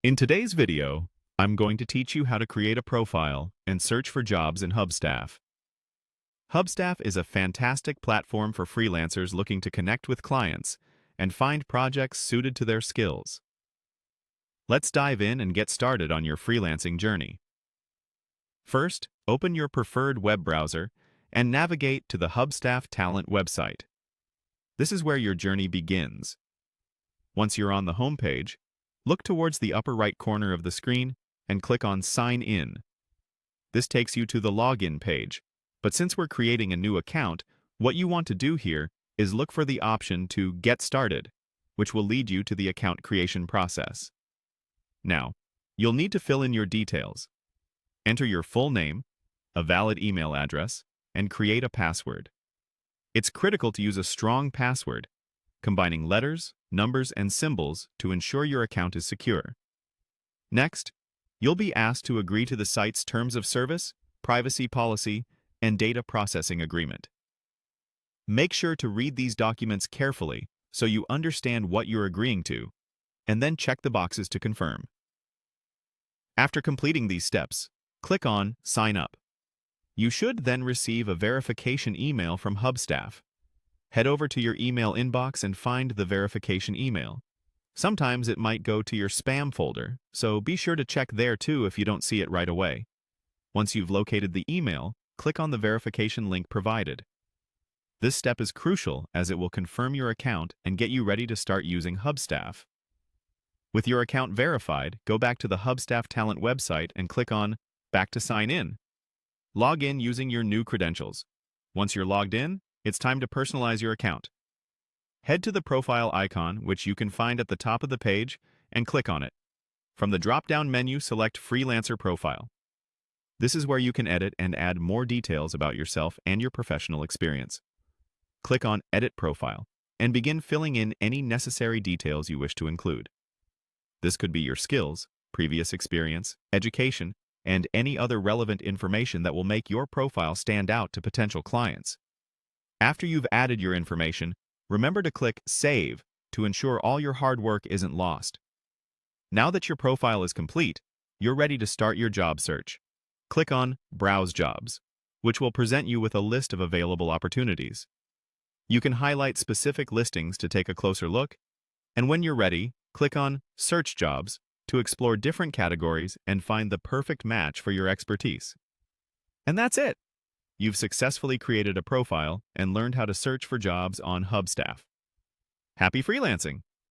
In today's video, I'm going to teach you how to create a profile and search for jobs in Hubstaff. Hubstaff is a fantastic platform for freelancers looking to connect with clients and find projects suited to their skills. Let's dive in and get started on your freelancing journey. First, open your preferred web browser and navigate to the Hubstaff Talent website. This is where your journey begins. Once you're on the home page, look towards the upper right corner of the screen and click on Sign In. This takes you to the login page, but since we're creating a new account, what you want to do here is look for the option to Get Started, which will lead you to the account creation process. Now, you'll need to fill in your details. Enter your full name, a valid email address, and create a password. It's critical to use a strong password, combining letters, numbers, and symbols to ensure your account is secure. Next, you'll be asked to agree to the site's terms of service, privacy policy, and data processing agreement. Make sure to read these documents carefully so you understand what you're agreeing to, and then check the boxes to confirm. After completing these steps, click on Sign Up. You should then receive a verification email from Hubstaff. Head over to your email inbox and find the verification email. Sometimes it might go to your spam folder, so be sure to check there too if you don't see it right away. Once you've located the email, click on the verification link provided. This step is crucial as it will confirm your account and get you ready to start using Hubstaff. With your account verified, go back to the Hubstaff Talent website and click on Back to Sign In. Log in using your new credentials. Once you're logged in, it's time to personalize your account. Head to the profile icon, which you can find at the top of the page, and click on it. From the drop-down menu, select Freelancer Profile. This is where you can edit and add more details about yourself and your professional experience. Click on Edit Profile and begin filling in any necessary details you wish to include. This could be your skills, previous experience, education, and any other relevant information that will make your profile stand out to potential clients. After you've added your information, remember to click Save to ensure all your hard work isn't lost. Now that your profile is complete, you're ready to start your job search. Click on Browse Jobs, which will present you with a list of available opportunities. You can highlight specific listings to take a closer look, and when you're ready, click on Search Jobs to explore different categories and find the perfect match for your expertise. And that's it! You've successfully created a profile and learned how to search for jobs on Hubstaff. Happy freelancing!